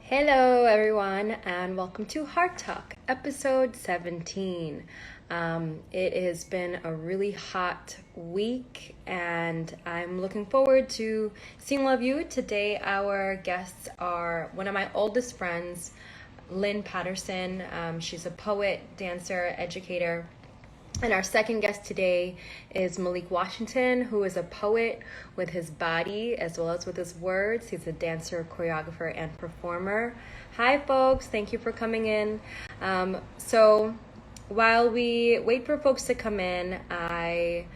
Hello, everyone, and welcome to heART Talk, episode 17. It has been a really hot week, and I'm looking forward to seeing all of you. Today, our guests are one of my oldest friends, Lynn Patterson. She's a poet, dancer, educator. And our second guest today is Malik Washington, who is a poet with his body as well as with his words. He's a dancer, choreographer, and performer. Hi, folks. Thank you for coming in. So while we wait for folks to come in, I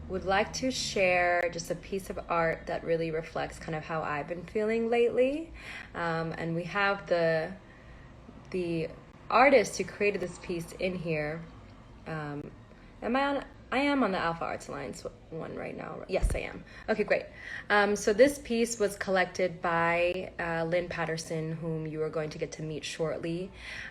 would like to share just a piece of art that really reflects kind of how I've been feeling lately. And we have the artist who created this piece in here. I am on the Alpha Arts Alliance one right now. Yes, I am. Okay, great. So this piece was collected by Lynn Patterson, whom you are going to get to meet shortly.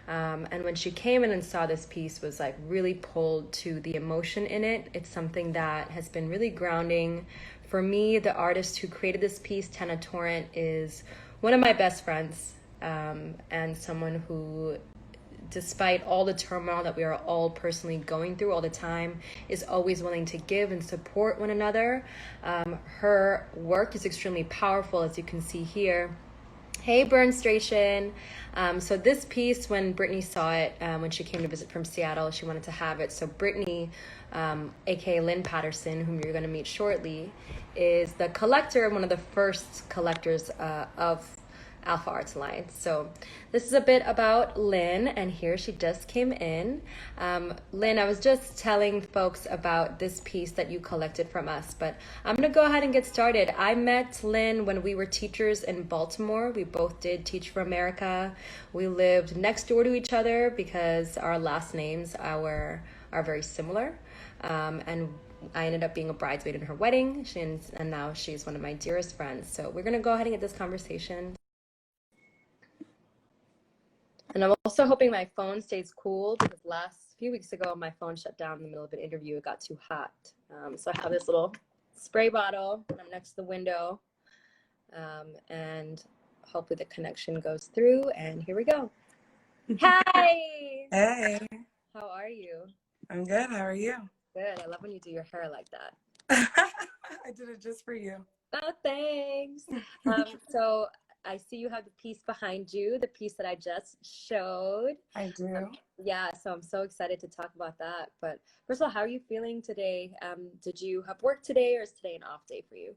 And when she came in and saw this piece, was like really pulled to the emotion in it. It's something that has been really grounding for me. The artist who created this piece, Tana Torrent, is one of my best friends, and someone who, despite all the turmoil that we are all personally going through all the time, is always willing to give and support one another. Her work is extremely powerful, as you can see here. Hey, Burn Station. So this piece, when Brittany saw it, when she came to visit from Seattle, she wanted to have it. So Brittany, aka Lynn Patterson, whom you're going to meet shortly, is the collector, one of the first collectors of Alpha Arts Alliance. So this is a bit about Lynn, and here she just came in. Lynn, I was just telling folks about this piece that you collected from us, but I'm gonna go ahead and get started. I met Lynn when we were teachers in Baltimore. We both did Teach for America. We lived next door to each other because our last names are very similar. And I ended up being a bridesmaid in her wedding, and now she's one of my dearest friends. So we're gonna go ahead and get this conversation. And I'm also hoping my phone stays cool, because last few weeks ago, my phone shut down in the middle of an interview. It got too hot. So I have this little spray bottle, and I'm next to the window. And hopefully the connection goes through, and here we go. Hi! Hey. How are you? I'm good. How are you? Good. I love when you do your hair like that. I did it just for you. Oh, thanks. So I see you have the piece behind you, the piece that I just showed. I do. Yeah, so I'm so excited to talk about that. But first of all, how are you feeling today? Did you have work today, or is today an off day for you?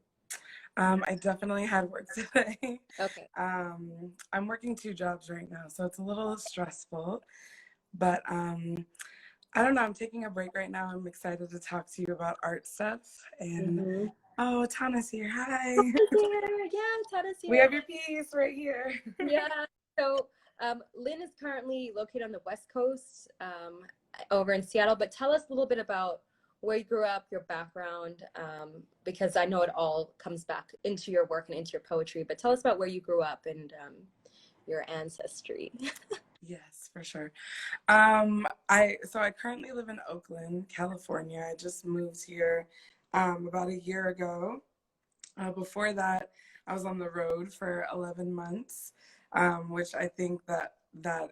I definitely had work today. Okay. I'm working 2 jobs right now, so it's a little stressful. But I don't know. I'm taking a break right now. I'm excited to talk to you about art stuff. And oh, Tana's here. Hi. Yeah, Tana's here. We have your piece right here. Yeah. So Lynn is currently located on the West Coast, over in Seattle. But tell us a little bit about where you grew up, your background, because I know it all comes back into your work and into your poetry. But tell us about where you grew up and your ancestry. Yes, for sure. I currently live in Oakland, California. I just moved here about a year ago. Before that, I was on the road for 11 months, which I think that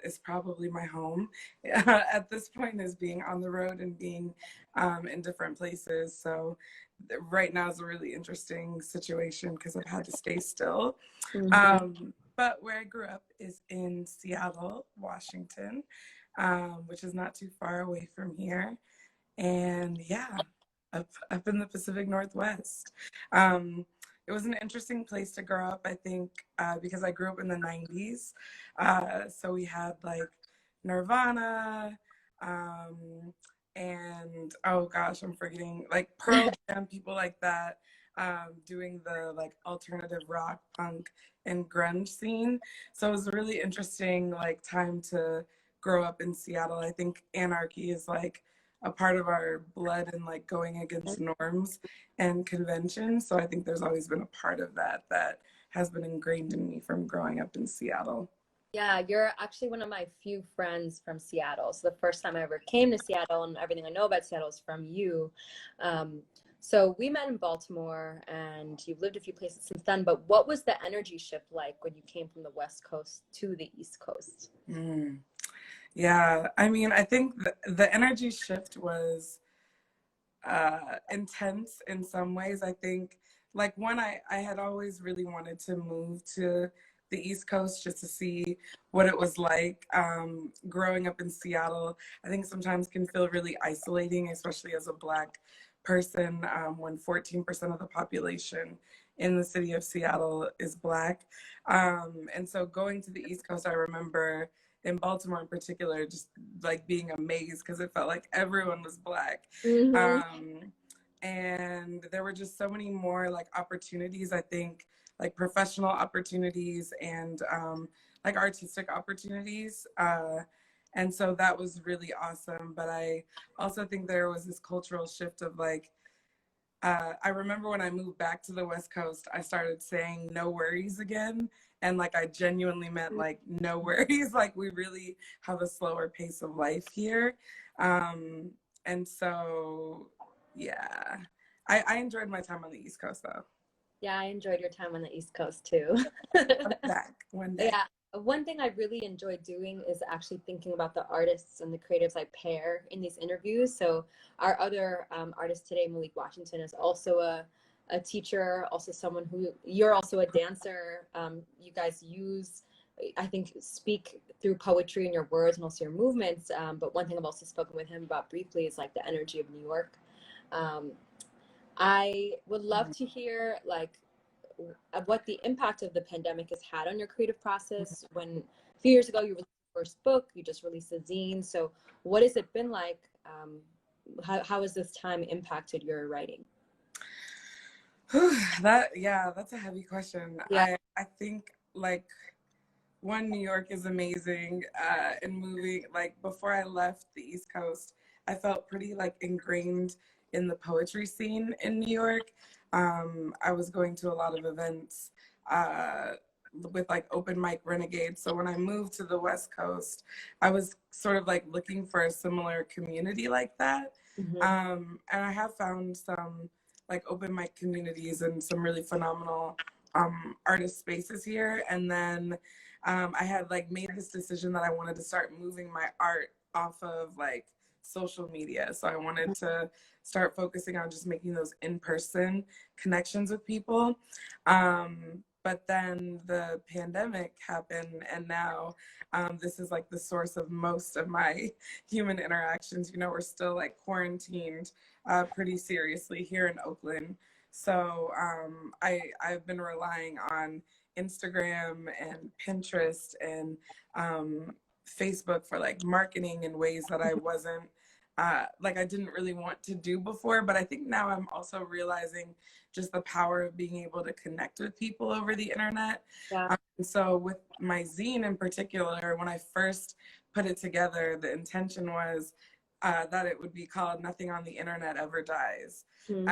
is probably my home at this point, is being on the road and being in different places. So right now is a really interesting situation because I've had to stay still. But where I grew up is in Seattle, Washington, which is not too far away from here. And yeah, up in the Pacific Northwest. It was an interesting place to grow up, I think, because I grew up in the 90s. So we had like Nirvana, and oh gosh, I'm forgetting, like Pearl Jam, people like that, doing the like alternative rock, punk, and grunge scene. So it was a really interesting like time to grow up in Seattle. I think anarchy is like a part of our blood and like going against norms and conventions. So I think there's always been a part of that that has been ingrained in me from growing up in Seattle. Yeah, you're actually one of my few friends from Seattle. So the first time I ever came to Seattle, and everything I know about Seattle is from you. So we met in Baltimore, and you've lived a few places since then. But what was the energy shift like when you came from the West Coast to the East Coast? Mm. Yeah, I mean, I think the energy shift was intense in some ways. I think, like, one, I had always really wanted to move to the East Coast just to see what it was like. Growing up in Seattle, I think sometimes can feel really isolating, especially as a Black person, when 14% of the population in the city of Seattle is Black. And so going to the East Coast, I remember in Baltimore in particular, just like being amazed because it felt like everyone was Black. Mm-hmm. Um, and there were just so many more like opportunities, I think, like professional opportunities and like artistic opportunities. And so that was really awesome. But I also think there was this cultural shift of like, I remember when I moved back to the West Coast, I started saying no worries again. And like, I genuinely meant like no worries. Like, we really have a slower pace of life here. Um, and so, yeah, I enjoyed my time on the East Coast though. Yeah, I enjoyed your time on the East Coast too. I'll be back one day. Yeah, one thing I really enjoy doing is actually thinking about the artists and the creatives I pair in these interviews. So our other artist today, Malik Washington, is also a teacher, also someone who you're also a dancer. You guys use, I think, speak through poetry and your words and also your movements. But one thing I've also spoken with him about briefly is like the energy of New York. Um, I would love to hear like of what the impact of the pandemic has had on your creative process. When a few years ago you released your first book, you just released a zine. So what has it been like? How has this time impacted your writing? Yeah, that's a heavy question. Yeah. I think like one, New York is amazing. And moving, like before I left the East Coast, I felt pretty like ingrained in the poetry scene in New York. I was going to a lot of events uh, with like open mic renegades. So when I moved to the West Coast, I was sort of like looking for a similar community like that. Mm-hmm. And I have found some like open mic communities and some really phenomenal artist spaces here. And then I had like made this decision that I wanted to start moving my art off of like social media. So I wanted to start focusing on just making those in-person connections with people. But then the pandemic happened, and now this is like the source of most of my human interactions. You know, we're still like quarantined pretty seriously here in Oakland. So I've been relying on Instagram and Pinterest and Facebook for like marketing in ways that I wasn't like I didn't really want to do before. But I think now I'm also realizing just the power of being able to connect with people over the internet. Yeah. So with my zine in particular, when I first put it together, the intention was that it would be called Nothing on the Internet Ever Dies. Mm-hmm.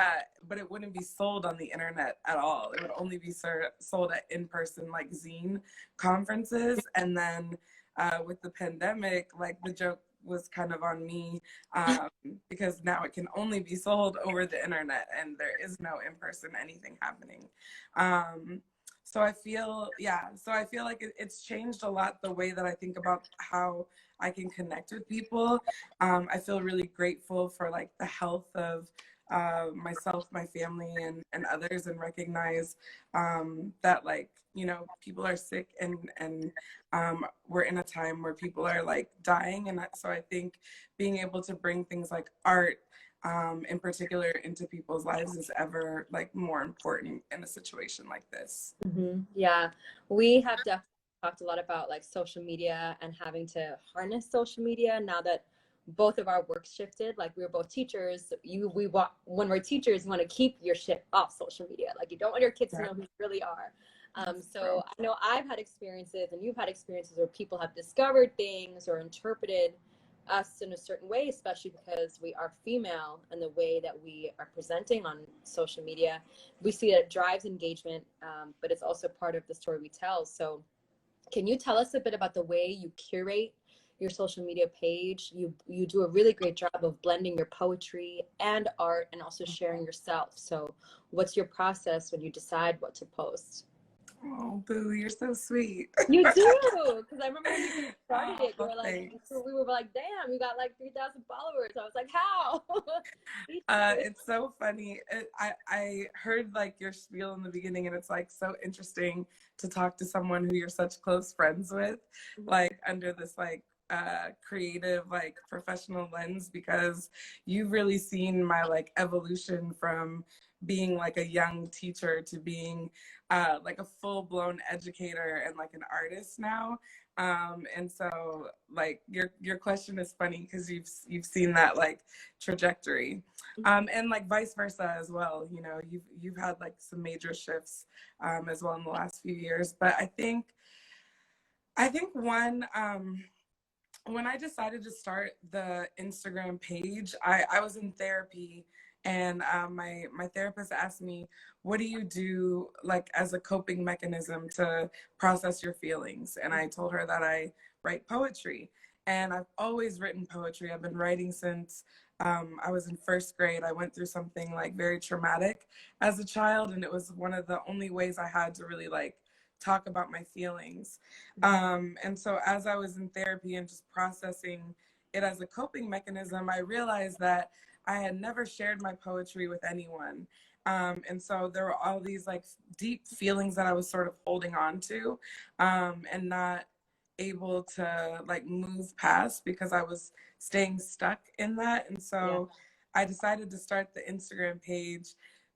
But it wouldn't be sold on the internet at all. It would only be sold at in-person like zine conferences. And then with the pandemic, like the joke was kind of on me because now it can only be sold over the internet and there is no in-person anything happening. So I feel, yeah, so I feel like it's changed a lot the way that I think about how I can connect with people. I feel really grateful for like the health of myself, my family, and others, and recognize that like, you know, people are sick and we're in a time where people are like dying. And so I think being able to bring things like art in particular into people's lives is ever like more important in a situation like this. Mm-hmm. Yeah, we have definitely talked a lot about like social media and having to harness social media now that both of our works shifted. Like we were both teachers. When we're teachers, you want to keep your shit off social media. Like you don't want your kids to know who you really are. So I know I've had experiences and you've had experiences where people have discovered things or interpreted us in a certain way, especially because we are female and the way that we are presenting on social media. We see that it drives engagement, but it's also part of the story we tell. So can you tell us a bit about the way you curate your social media page, you do a really great job of blending your poetry and art and also sharing yourself. So what's your process when you decide what to post? Oh, Boo, you're so sweet. You do, because I remember when you first started Oh, it, you were like, thanks. we were like, damn, you got like 3,000 followers. I was like, how? It's so funny. I heard like your spiel in the beginning, and it's like so interesting to talk to someone who you're such close friends with, like under this like creative like professional lens, because you've really seen my like evolution from being like a young teacher to being like a full-blown educator and like an artist now. And so like your question is funny because you've seen that like trajectory. And like vice versa as well. You know, you've had like some major shifts as well in the last few years. But I think one when I decided to start the Instagram page, I was in therapy, and my therapist asked me, "What do you do like as a coping mechanism to process your feelings?" And I told her that I write poetry, and I've always written poetry. I've been writing since I was in first grade. I went through something like very traumatic as a child, and it was one of the only ways I had to really like talk about my feelings. And so as I was in therapy and just processing it as a coping mechanism, I realized that I had never shared my poetry with anyone. And so there were all these like deep feelings that I was sort of holding on to, and not able to like move past because I was staying stuck in that. And Yeah. so I decided to start the Instagram page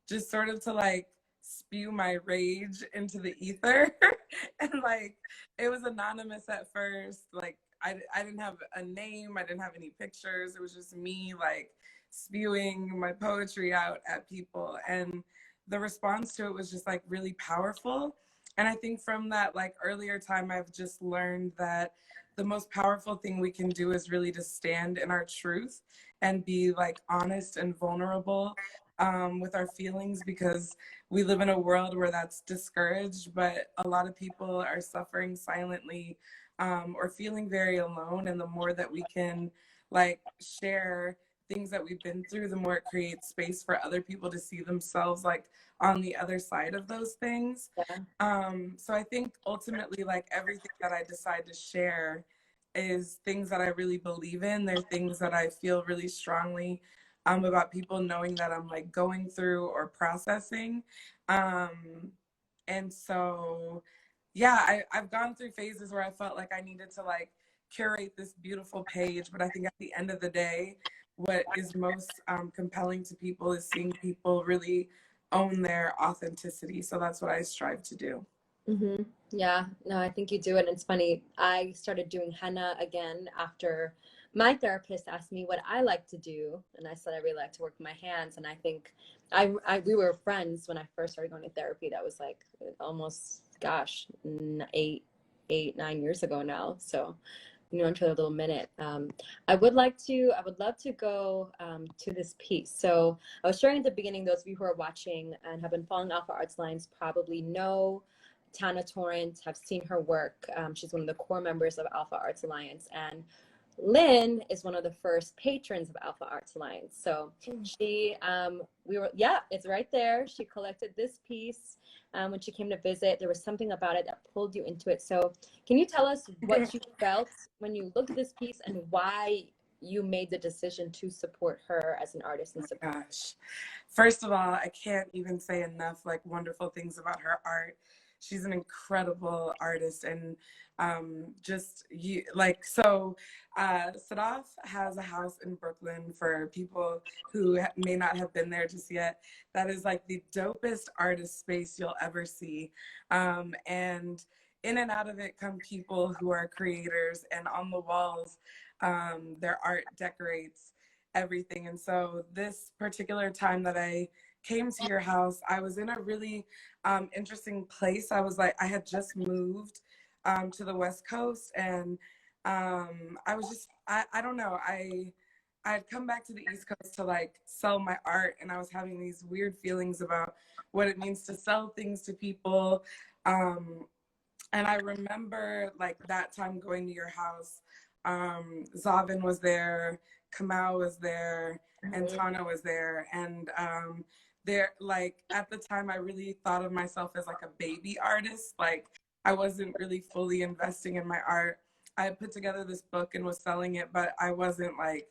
just sort of to like spew my rage into the ether. And like it was anonymous at first. Like I didn't have a name, I didn't have any pictures. It was just me like spewing my poetry out at people, and the response to it was just like really powerful. And I think from that like earlier time, I've just learned that the most powerful thing we can do is really to stand in our truth and be like honest and vulnerable with our feelings, because we live in a world where that's discouraged, but a lot of people are suffering silently, or feeling very alone. And the more that we can like share things that we've been through, the more it creates space for other people to see themselves like on the other side of those things. Yeah. So I think ultimately like everything that I decide to share is things that I really believe in. They're things that I feel really strongly about people knowing that I'm like going through or processing. Um, and so, yeah, I've gone through phases where I felt like I needed to like curate this beautiful page. But I think at the end of the day, what is most compelling to people is seeing people really own their authenticity. So that's what I strive to do. Mm-hmm. Yeah, no, I think you do it. And it's funny. I started doing henna again after my therapist asked me what I like to do, and I said I really like to work with my hands. And I think we were friends when I first started going to therapy. That was like almost, gosh, 9 years ago now. So you know, into a little minute. I would love to go to this piece. So I was sharing at the beginning, those of you who are watching and have been following Alpha Arts Alliance probably know Tana Torrent, have seen her work. She's one of the core members of Alpha Arts Alliance. And Lynn is one of the first patrons of Alpha Arts Alliance. So she, yeah, it's right there. She collected this piece when she came to visit. There was something about it that pulled you into it. So can you tell us what you felt when you looked at this piece and why you made the decision to support her as an artist and support? Gosh, first of all, I can't even say enough like wonderful things about her art. She's an incredible artist, and just you like so. Sadaf has a house in Brooklyn for people who may not have been there just yet. That is like the dopest artist space you'll ever see, and in and out of it come people who are creators, and on the walls, their art decorates everything. And so this particular time that I came to your house, I was in a really interesting place. I was like, I had just moved to the West Coast, and I was just, I don't know, I had come back to the East Coast to like sell my art, and I was having these weird feelings about what it means to sell things to people. And I remember like that time going to your house, Zavin was there, Kamau was there, and Mhm. Tana was there. And they're like, at the time, I really thought of myself as like a baby artist. Like, I wasn't really fully investing in my art. I had put together this book and was selling it, but I wasn't like,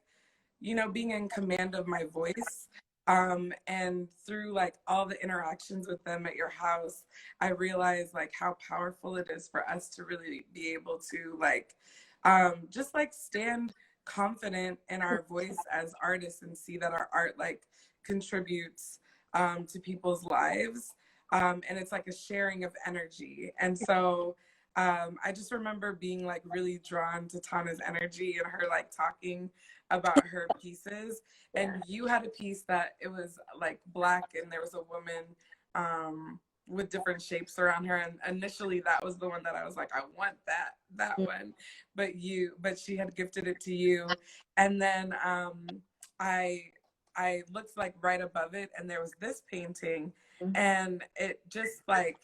being in command of my voice. And through like all the interactions with them at your house, I realized like how powerful it is for us to really be able to like, just like stand confident in our voice as artists and see that our art like contributes to people's lives. And it's like a sharing of energy. And so I just remember being like really drawn to Tana's energy and her like talking about her pieces. Yeah. And you had a piece that it was like black and there was a woman with different shapes around her. And initially that was the one that I was like, I want that one. But she had gifted it to you. And then I I looked like right above it and there was this painting and it just like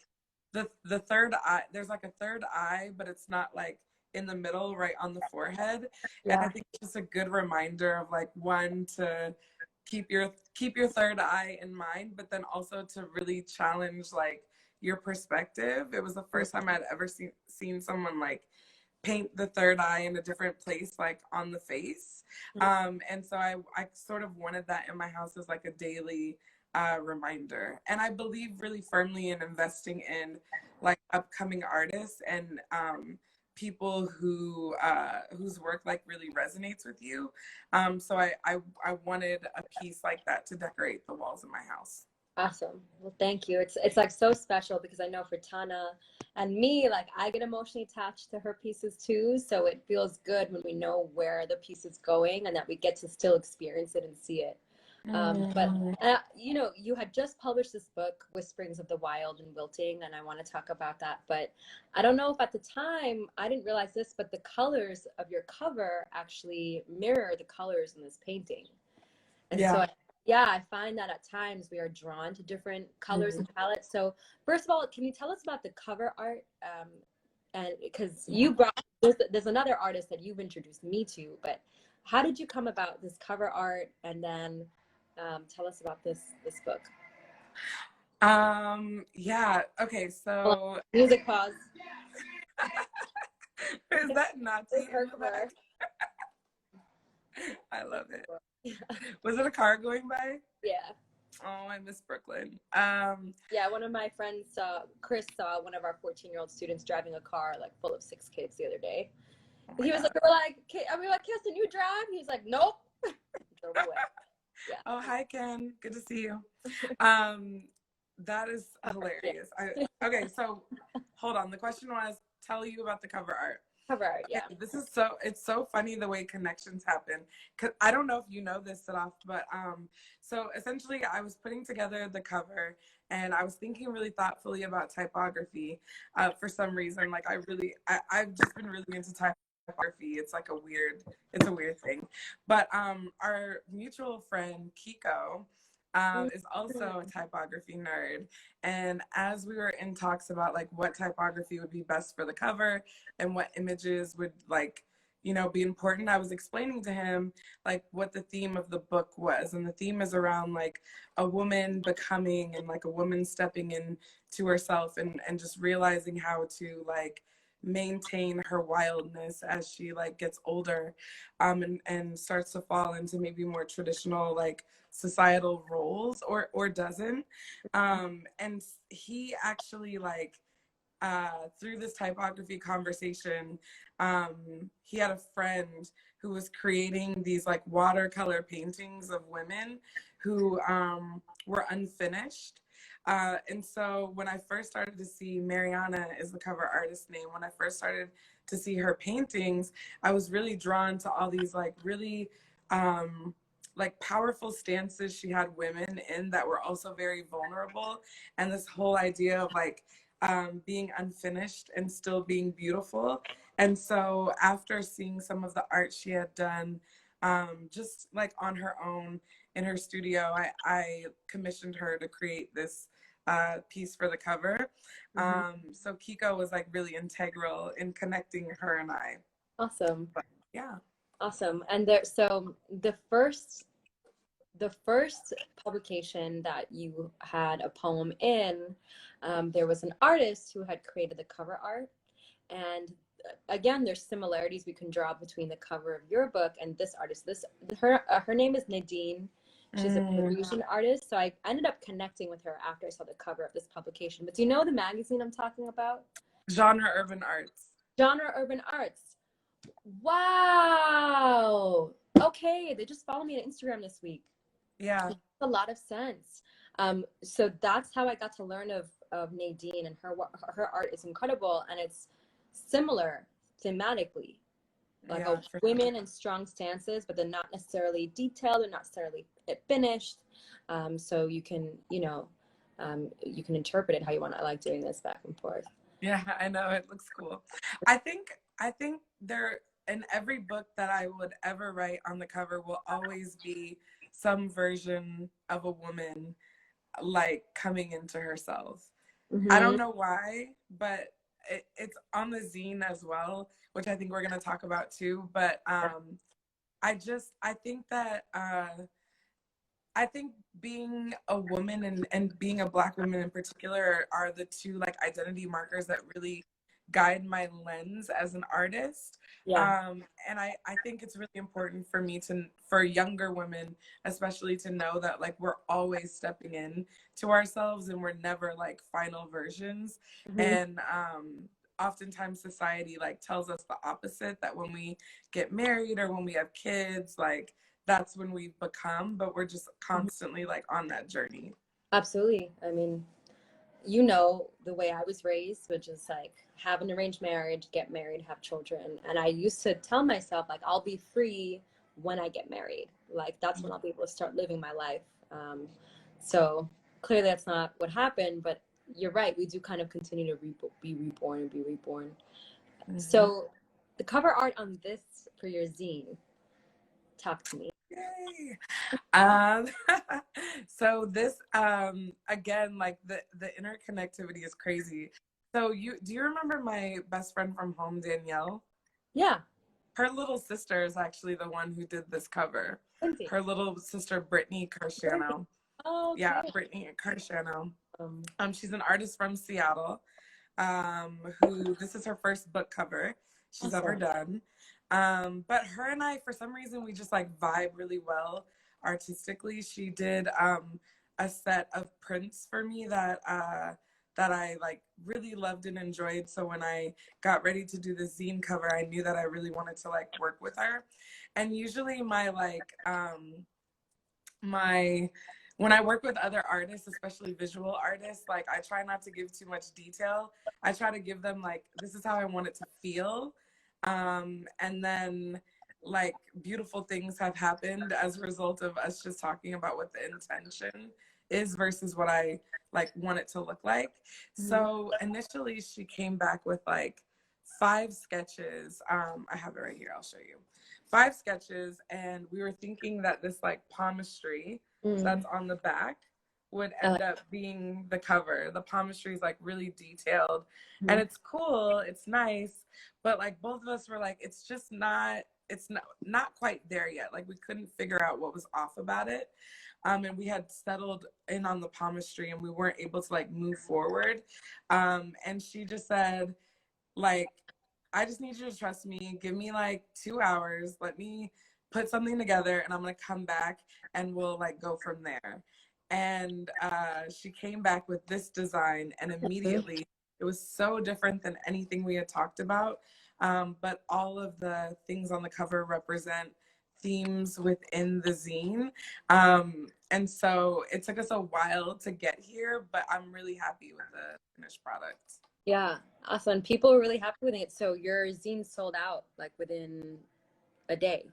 the third eye, there's like a third eye, but it's not like in the middle, right on the forehead. And I Yeah. think it's just a good reminder of like one to keep your third eye in mind, but then also to really challenge like your perspective. It was the first time I'd ever seen someone like paint the third eye in a different place, like on the face. And so I sort of wanted that in my house as like a daily reminder. And I believe really firmly in investing in like upcoming artists and people whose work like really resonates with you. So I wanted a piece like that to decorate the walls of my house. Awesome. Well, thank you. It's like so special because I know for Tana and me, like I get emotionally attached to her pieces too. So it feels good when we know where the piece is going and that we get to still experience it and see it. But you had just published this book, Whisperings of the Wild and Wilting, and I want to talk about that. But I don't know if at the time I didn't realize this, but the colors of your cover actually mirror the colors in this painting. And so, Yeah. yeah, I find that at times we are drawn to different colors and palettes. So, first of all, can you tell us about the cover art? And because you brought, there's another artist that you've introduced me to, but how did you come about this cover art? And then tell us about this book. Yeah. Okay. Hold on. So Music pause. is that This Nazi is in her the cover. back? I love it. Was it a car going by? Yeah. Oh, I miss Brooklyn. Yeah, one of my friends, Chris, saw one of our 14-year-old students driving a car like full of 6 kids the other day. Oh He my was God. like, we were like, Kirsten, you drive? He was like, nope. Drove away. Yeah. Oh, hi, Ken. Good to see you. That is hilarious. Okay, so hold on. The question was, tell you about the cover art. Cover art, Okay, yeah. it's so funny the way connections happen. 'Cause I don't know if you know this, Sadaf, but so essentially I was putting together the cover and I was thinking really thoughtfully about typography for some reason. Like I've just been really into typography. It's a weird thing. But our mutual friend Kiko is also a typography nerd. And as we were in talks about like what typography would be best for the cover and what images would like, be important, I was explaining to him like what the theme of the book was. And the theme is around like a woman becoming and like a woman stepping into herself and just realizing how to like maintain her wildness as she like gets older and starts to fall into maybe more traditional like societal roles or doesn't. And he actually like through this typography conversation, he had a friend who was creating these like watercolor paintings of women who were unfinished. And so when I first started to see, Mariana is the cover artist name, when I first started to see her paintings, I was really drawn to all these like really like powerful stances she had women in that were also very vulnerable. And this whole idea of like being unfinished and still being beautiful. And so after seeing some of the art she had done, just like on her own in her studio, I commissioned her to create this piece for the cover. So Kiko was like really integral in connecting her and I. Awesome. But, Yeah. Awesome. And there, so the first publication that you had a poem in, there was an artist who had created the cover art. And again, there's similarities we can draw between the cover of your book and this artist. Her name is Nadine. She's a Parisian artist. So I ended up connecting with her after I saw the cover of this publication. But do you know the magazine I'm talking about? Genre Urban Arts. Genre Urban Arts. Wow. Okay, they just followed me on Instagram this week. Yeah. Makes a lot of sense. So that's how I got to learn of Nadine, and her art is incredible, and it's similar thematically, like Yeah, a women in strong stances, but they're not necessarily detailed, they're not necessarily finished. So you can, you can interpret it how you want. I like doing this back and forth. Yeah, I know, it looks cool. I think there, in every book that I would ever write, on the cover will always be some version of a woman like coming into herself. I don't know why, but it's on the zine as well, which I think we're going to talk about too. But I think that I think being a woman and being a Black woman in particular are the two like identity markers that really guide my lens as an artist. Yeah. And I think it's really important for me for younger women especially to know that like we're always stepping in to ourselves and we're never like final versions. And oftentimes society like tells us the opposite, that when we get married or when we have kids, like that's when we become, but we're just constantly like on that journey. Absolutely. I mean, the way I was raised, which is like have an arranged marriage, get married, have children. And I used to tell myself, like, I'll be free when I get married. Like, that's when I'll be able to start living my life. So clearly that's not what happened, but you're right. We do kind of continue to be reborn and be reborn. So the cover art on this for your zine, talk to me. Yay. Um, so this, again, like the interconnectivity is crazy. So do you remember my best friend from home, Danielle? Yeah. Her little sister is actually the one who did this cover. Lindsay. Her little sister, Brittany Carciano. Oh, okay. Yeah, Brittany Carciano. She's an artist from Seattle, who, this is her first book cover she's ever done. But her and I, for some reason, we just like vibe really well artistically. She did a set of prints for me that I like really loved and enjoyed. So when I got ready to do the zine cover, I knew that I really wanted to like work with her. And usually my like when I work with other artists, especially visual artists, like I try not to give too much detail. I try to give them like, this is how I want it to feel. And then like beautiful things have happened as a result of us just talking about what the intention is versus what I like want it to look like. So initially she came back with like 5 sketches. I have it right here, I'll show you. 5 sketches, and we were thinking that this like palmistry that's on the back would end up being the cover. The palmistry is like really detailed and it's cool, it's nice, but like both of us were like, it's not quite there yet. Like we couldn't figure out what was off about it. And we had settled in on the palmistry and we weren't able to like move forward. And she just said, like, I just need you to trust me. Give me like 2 hours. Let me put something together and I'm going to come back and we'll like go from there. And she came back with this design and immediately it was so different than anything we had talked about. But all of the things on the cover represent themes within the zine. And so it took us a while to get here, but I'm really happy with the finished product. Yeah, awesome. People were really happy with it. So your zine sold out like within a day.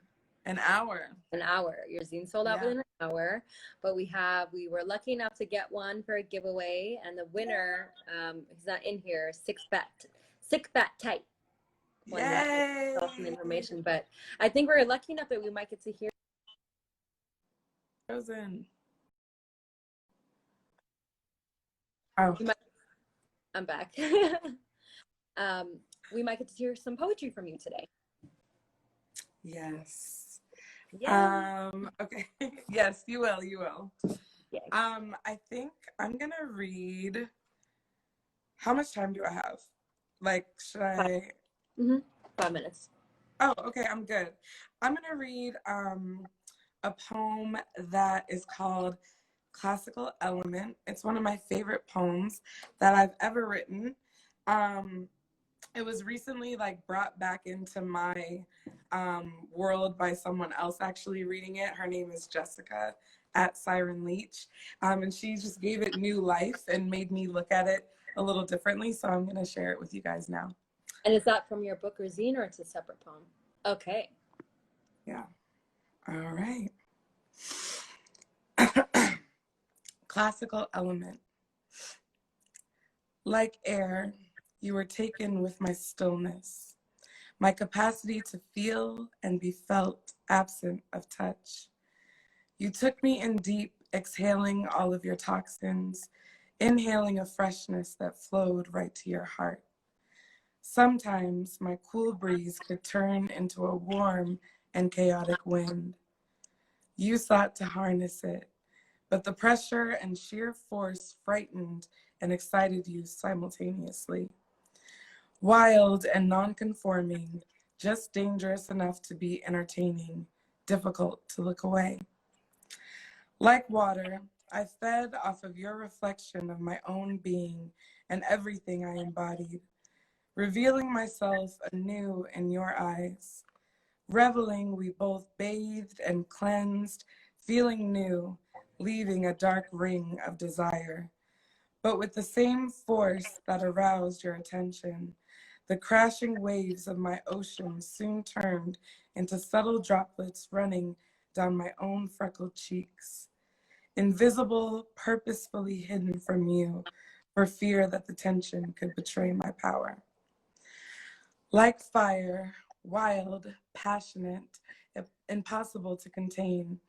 An hour. An hour. Your zine sold out within an hour. But we were lucky enough to get one for a giveaway, and the winner, he's not in here, sick fat tight. Yay! Some information, but I think we're lucky enough that we might get to hear. Frozen. Oh. I'm back. We might get to hear some poetry from you today. Yes. Yeah. Okay. Yes, you will. You will. Yeah. I think I'm gonna read. How much time do I have? Like, should Five, I? 5 minutes. Oh, okay, I'm good. I'm gonna read a poem that is called Classical Element. It's one of my favorite poems that I've ever written. Um, it was recently like brought back into my world by someone else actually reading it. Her name is Jessica at Siren Leach. And she just gave it new life and made me look at it a little differently. So I'm going to share it with you guys now. And is that from your book or zine, or it's a separate poem? Okay. Yeah. All right. Classical Element. Like air, you were taken with my stillness, my capacity to feel and be felt absent of touch. You took me in deep, exhaling all of your toxins, inhaling a freshness that flowed right to your heart. Sometimes my cool breeze could turn into a warm and chaotic wind. You sought to harness it, but the pressure and sheer force frightened and excited you simultaneously. Wild and non-conforming, just dangerous enough to be entertaining, difficult to look away. Like water, I fed off of your reflection of my own being and everything I embodied, revealing myself anew in your eyes. Reveling, we both bathed and cleansed, feeling new, leaving a dark ring of desire. But with the same force that aroused your attention, the crashing waves of my ocean soon turned into subtle droplets running down my own freckled cheeks. Invisible, purposefully hidden from you, for fear that the tension could betray my power. Like fire, wild, passionate, impossible to contain,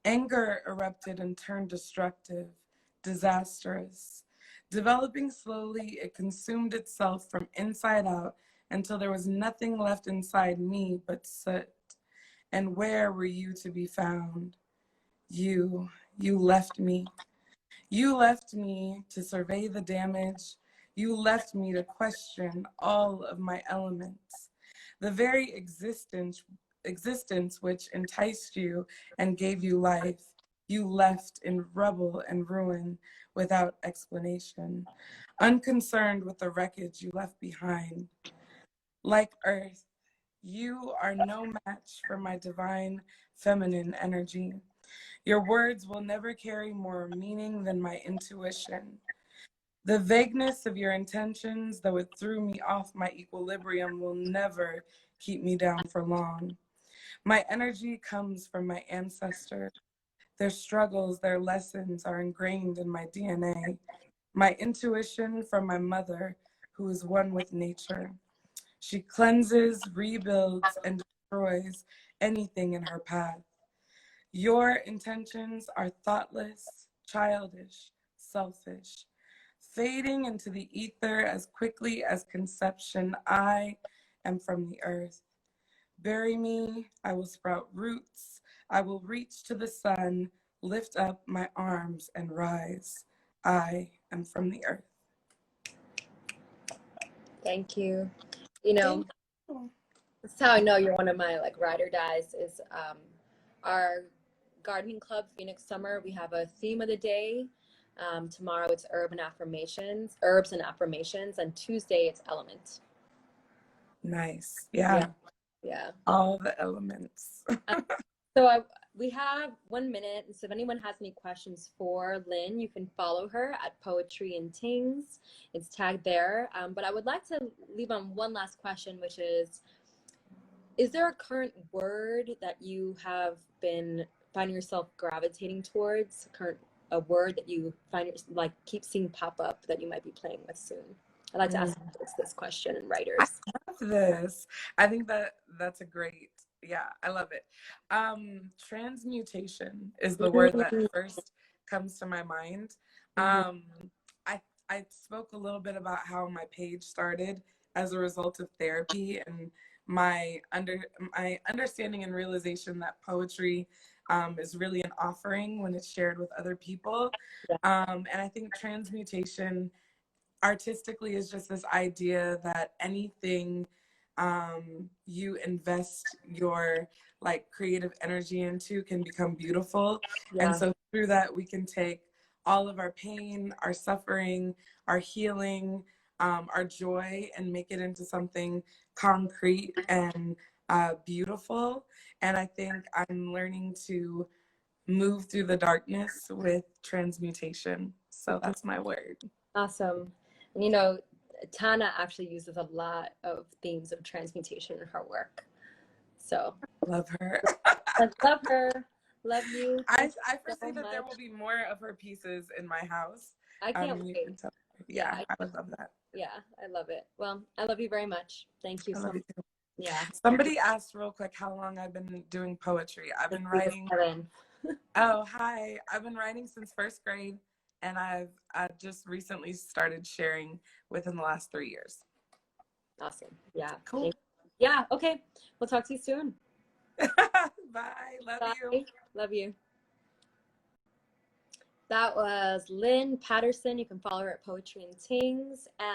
anger erupted and turned destructive, disastrous. Developing slowly, it consumed itself from inside out until there was nothing left inside me but soot. And where were you to be found? You left me. You left me to survey the damage. You left me to question all of my elements. The very existence which enticed you and gave you life, you left in rubble and ruin without explanation, unconcerned with the wreckage you left behind. Like earth, you are no match for my divine feminine energy. Your words will never carry more meaning than my intuition. The vagueness of your intentions, though it threw me off my equilibrium, will never keep me down for long. My energy comes from my ancestors. Their struggles, their lessons are ingrained in my DNA. My intuition from my mother, who is one with nature. She cleanses, rebuilds, and destroys anything in her path. Your intentions are thoughtless, childish, selfish, fading into the ether as quickly as conception. I am from the earth. Bury me, I will sprout roots. I will reach to the sun, lift up my arms and rise. I am from the earth. Thank you. You know, Thank you. that's how I know you're one of my like ride or dies is our gardening club, Phoenix Summer. We have a theme of the day. Tomorrow it's herbs and affirmations, and Tuesday it's element. Nice. Yeah, Yeah. yeah. All the elements. So we have 1 minute, and so if anyone has any questions for Lynn, you can follow her at Poetry and Tings. It's tagged there. But I would like to leave on one last question, which is there a current word that you have been finding yourself gravitating towards? A word that you like keep seeing pop up that you might be playing with soon? I'd like to ask this question and I writers. love this. I think that's a great, yeah, I love it. Transmutation is the word that first comes to my mind. Mhm. I spoke a little bit about how my page started as a result of therapy and my understanding and realization that poetry is really an offering when it's shared with other people. Yeah. And I think transmutation artistically is just this idea that anything you invest your like creative energy into can become beautiful. And Yeah. so through that, we can take all of our pain, our suffering, our healing, our joy, and make it into something concrete and beautiful. And I think I'm learning to move through the darkness with transmutation. So that's my word. Awesome. And you know, Tana actually uses a lot of themes of transmutation in her work. So Love her. I love her. Love you. I, Thank I you so foresee that there much. will be more of her pieces in my house. I can't You wait. can tell. Yeah, Yeah, I would love that. yeah, I love it. Well, I love you very much. Thank you I so love much. you too. Yeah. Somebody asked real quick how long I've been doing poetry. I've been writing. Oh, hi. I've been writing since first grade, and I just recently started sharing within the last 3 years. Awesome. Yeah. Cool. Yeah. Okay. We'll talk to you soon. Bye. Love Bye. you. Love you. That was Lynn Patterson. You can follow her at Poetry and Tings. And